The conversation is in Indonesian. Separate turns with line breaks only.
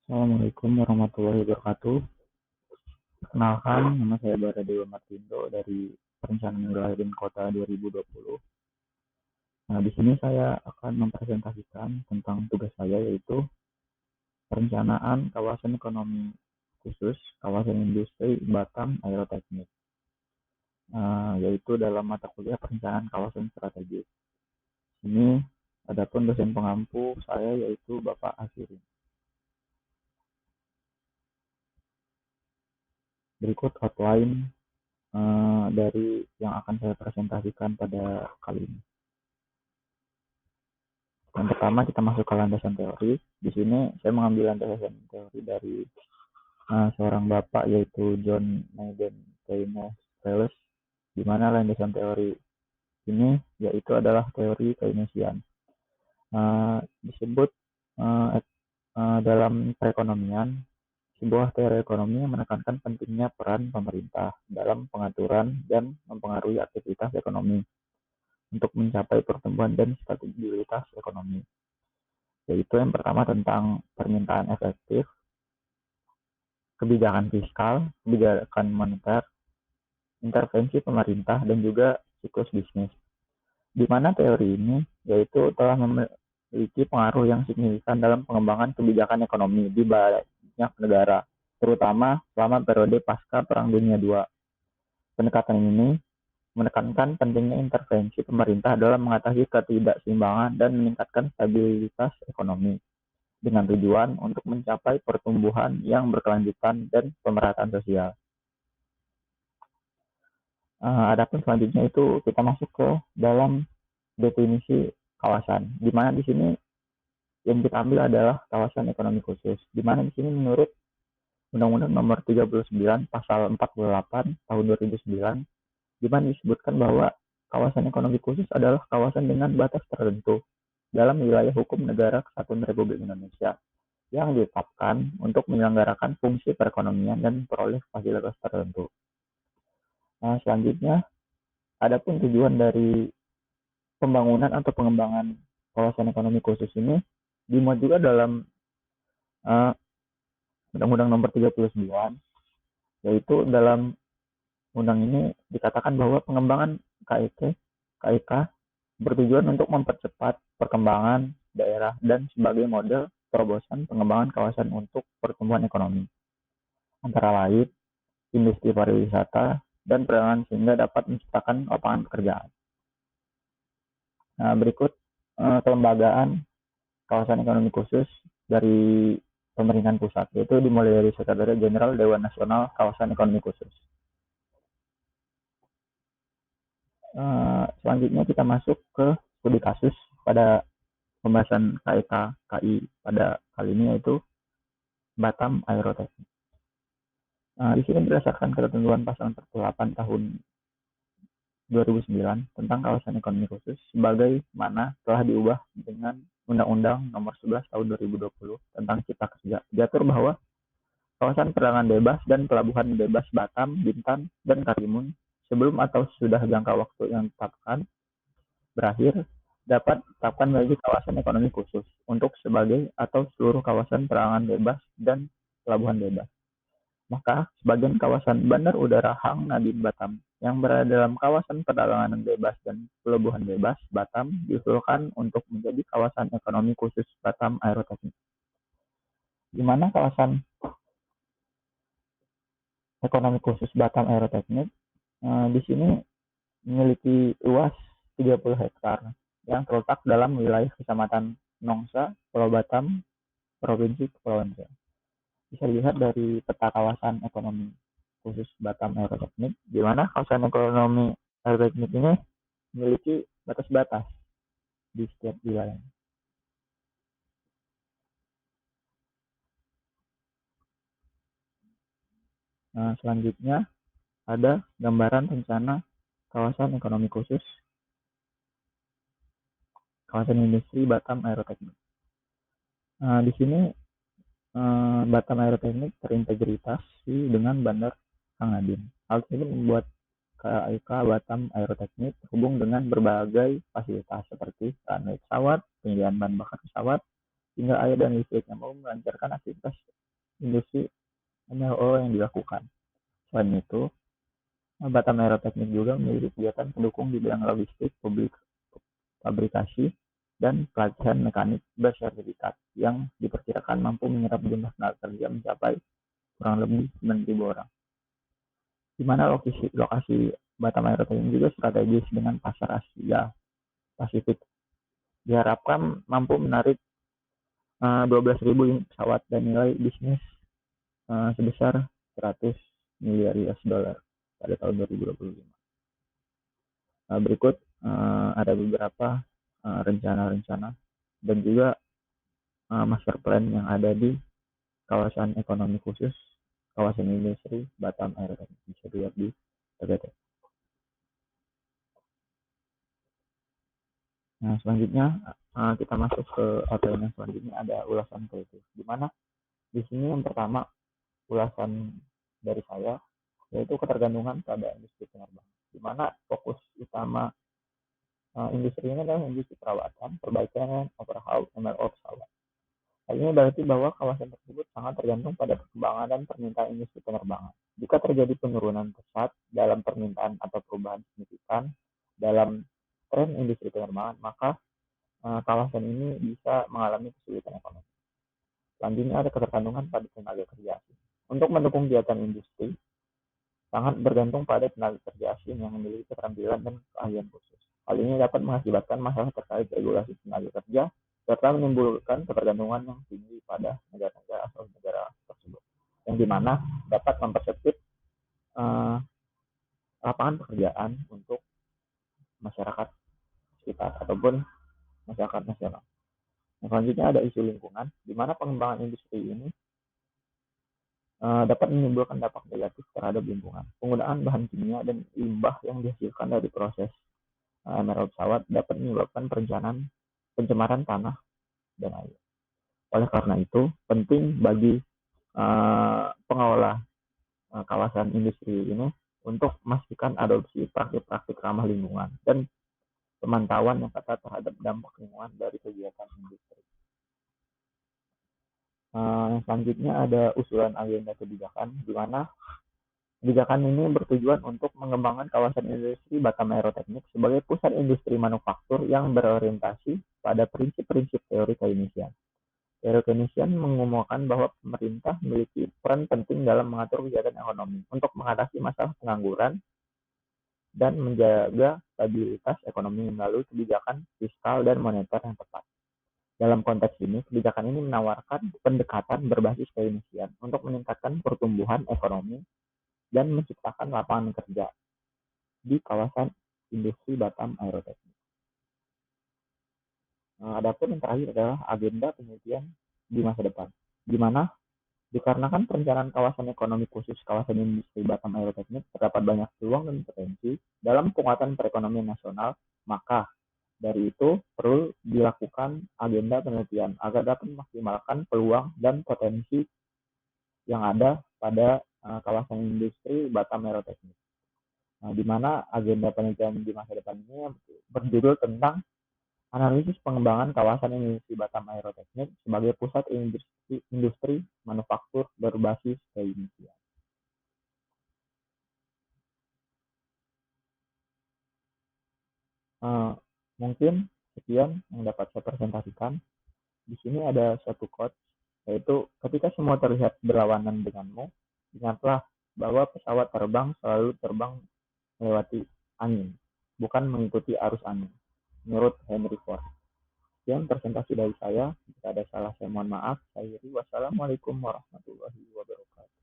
Assalamualaikum warahmatullahi wabarakatuh. Perkenalkan, nama saya Baradewa Martindo dari Perencanaan Wilayah dan Kota 2020. Nah, di sini saya akan mempresentasikan tentang tugas saya, yaitu perencanaan kawasan ekonomi khusus kawasan industri Batam Aeroteknik, yaitu dalam mata kuliah perencanaan kawasan strategis. Ini adapun dosen pengampu saya yaitu Bapak Asirin. Berikut outline dari yang akan saya presentasikan pada kali ini. Yang pertama kita masuk ke landasan teori. Di sini saya mengambil landasan teori dari seorang bapak yaitu John Maynard Keynes, di mana landasan teori ini yaitu adalah teori Keynesian. Disebut dalam perekonomian, sebuah teori ekonomi yang menekankan pentingnya peran pemerintah dalam pengaturan dan mempengaruhi aktivitas ekonomi untuk mencapai pertumbuhan dan stabilitas ekonomi. Yaitu yang pertama tentang permintaan efektif, kebijakan fiskal, kebijakan moneter, intervensi pemerintah, dan juga siklus bisnis. Di mana teori ini yaitu telah memiliki pengaruh yang signifikan dalam pengembangan kebijakan ekonomi di banyak negara, terutama selama periode pasca Perang Dunia II. Pendekatan ini menekankan pentingnya intervensi pemerintah dalam mengatasi ketidakseimbangan dan meningkatkan stabilitas ekonomi dengan tujuan untuk mencapai pertumbuhan yang berkelanjutan dan pemerataan sosial. Adapun selanjutnya itu kita masuk ke dalam definisi kawasan, di mana di sini yang kita ambil adalah kawasan ekonomi khusus, di mana di sini menurut Undang-Undang Nomor 39 Pasal 48 Tahun 2009, di mana disebutkan bahwa kawasan ekonomi khusus adalah kawasan dengan batas tertentu dalam wilayah hukum Negara Kesatuan Republik Indonesia yang ditetapkan untuk menyelenggarakan fungsi perekonomian dan memperoleh fasilitas tertentu. Nah, selanjutnya, adapun tujuan dari pembangunan atau pengembangan kawasan ekonomi khusus ini dimuat juga dalam Undang-Undang Nomor 39, yaitu dalam undang ini dikatakan bahwa pengembangan KIK bertujuan untuk mempercepat perkembangan daerah dan sebagai model terobosan pengembangan kawasan untuk pertumbuhan ekonomi, antara lain industri pariwisata dan perdagangan sehingga dapat menciptakan lapangan pekerjaan. Nah, berikut kelembagaan kawasan ekonomi khusus dari pemerintahan pusat, yaitu dimulai dari Sekretariat Jenderal Dewan Nasional Kawasan Ekonomi Khusus. Selanjutnya kita masuk ke studi kasus pada pembahasan KIK KI pada kali ini, yaitu Batam Aeroteknik. Di sini berdasarkan ketentuan pasal 48 tahun 2009 tentang kawasan ekonomi khusus sebagaimana telah diubah dengan Undang-Undang Nomor 11 Tahun 2020 tentang Cipta Kerja, diatur bahwa kawasan perdagangan bebas dan pelabuhan bebas Batam, Bintan, dan Karimun sebelum atau sesudah jangka waktu yang ditetapkan berakhir dapat ditetapkan menjadi kawasan ekonomi khusus untuk sebagai atau seluruh kawasan perdagangan bebas dan pelabuhan bebas. Maka sebagian kawasan Bandar Udara Hang Nadiem Batam yang berada dalam kawasan perdagangan bebas dan pelabuhan bebas Batam diusulkan untuk menjadi kawasan ekonomi khusus Batam Aeroteknik. Di mana kawasan ekonomi khusus Batam Aeroteknik di sini memiliki luas 30 hektar yang terletak dalam wilayah Kecamatan Nongsa, Pulau Batam, Provinsi Kepulauan Riau. Bisa dilihat dari peta kawasan ekonomi khusus Batam Aeroteknik, di mana kawasan ekonomi Aeroteknik ini memiliki batas-batas di setiap wilayah. Nah, selanjutnya ada gambaran rencana kawasan ekonomi khusus kawasan industri Batam Aeroteknik. Nah, di sini Batam Aeroteknik terintegrasi dengan Bandar Hang Nadiem. Hal ini membuat KAIK Batam Aeroteknik terhubung dengan berbagai fasilitas seperti runway pesawat, penyediaan bahan bakar pesawat, hingga air dan listrik yang mau melancarkan aktivitas industri MLO yang dilakukan. Selain itu, Batam Aeroteknik juga memiliki kegiatan pendukung di bidang logistik, publik, fabrikasi, dan pelatihan mekanik bersertifikat yang diperkirakan mampu menyerap jumlah tenaga kerja mencapai kurang lebih 9.000 orang. Di mana lokasi Batam Aeroteknik juga strategis dengan pasar Asia Pasifik. Diharapkan mampu menarik 12.000 unit pesawat dan nilai bisnis sebesar 100 miliar US dollar pada tahun 2025. Berikut ada beberapa rencana-rencana dan juga master plan yang ada di kawasan ekonomi khusus kawasan industri Batam Aeroteknik. Bisa dilihat di PPT. Nah, selanjutnya kita masuk ke outline yang selanjutnya, ada ulasan kreatif. Di mana di sini yang pertama ulasan dari saya yaitu ketergantungan pada industri penerbangan. Di mana fokus utama industri ini adalah industri perawatan, perbaikan, overhaul, MRO pesawat. Hal ini berarti bahwa kawasan tersebut sangat tergantung pada perkembangan dan permintaan industri penerbangan. Jika terjadi penurunan pesat dalam permintaan atau perubahan signifikan dalam tren industri penerbangan, maka kawasan ini bisa mengalami kesulitan ekonomi. Selanjutnya ada ketergantungan pada tenaga kerja asing. Untuk mendukung kegiatan industri, sangat bergantung pada tenaga kerja asing yang memiliki keterampilan dan keahlian khusus. Hal ini dapat mengakibatkan masalah terkait regulasi tenaga kerja serta menimbulkan ketergantungan yang tinggi pada negara-negara asal negara tersebut, yang dimana dapat mempersempit lapangan pekerjaan untuk masyarakat sekitar ataupun masyarakat nasional. Nah, selanjutnya ada isu lingkungan, di mana pengembangan industri ini dapat menimbulkan dampak negatif terhadap lingkungan. Penggunaan bahan kimia dan limbah yang dihasilkan dari proses MRO pesawat dapat menyebabkan pencemaran tanah dan air. Oleh karena itu, penting bagi pengelola kawasan industri ini untuk memastikan adopsi praktik-praktik ramah lingkungan dan pemantauan yang ketat terhadap dampak lingkungan dari kegiatan industri. Selanjutnya ada usulan agenda kebijakan, di mana kebijakan ini bertujuan untuk mengembangkan kawasan industri Batam Aeroteknik sebagai pusat industri manufaktur yang berorientasi pada prinsip-prinsip teori keindustриan. Teori keindustриan mengumumkan bahwa pemerintah memiliki peran penting dalam mengatur kegiatan ekonomi untuk mengatasi masalah pengangguran dan menjaga stabilitas ekonomi melalui kebijakan fiskal dan moneter yang tepat. Dalam konteks ini, kebijakan ini menawarkan pendekatan berbasis keindustриan untuk meningkatkan pertumbuhan ekonomi dan menciptakan lapangan kerja di kawasan industri Batam Aeroteknik. Adapun yang terakhir adalah agenda penelitian di masa depan, di mana dikarenakan perencanaan kawasan ekonomi khusus kawasan industri Batam Aeroteknik terdapat banyak peluang dan potensi dalam penguatan perekonomian nasional, maka dari itu perlu dilakukan agenda penelitian agar dapat memaksimalkan peluang dan potensi yang ada pada kawasan industri Batam Aeroteknik. Di mana agenda penelitian di masa depan ini berjudul tentang analisis pengembangan kawasan industri Batam Aeroteknik sebagai pusat industri manufaktur berbasis keindustриan. Mungkin sekian yang dapat saya presentasikan. Di sini ada suatu quote, yaitu ketika semua terlihat berlawanan denganmu, ingatlah bahwa pesawat terbang selalu terbang melewati angin, bukan mengikuti arus angin, menurut Henry Ford. Sekian presentasi dari saya. Jika ada salah, saya mohon maaf. Saya Wassalamualaikum warahmatullahi wabarakatuh.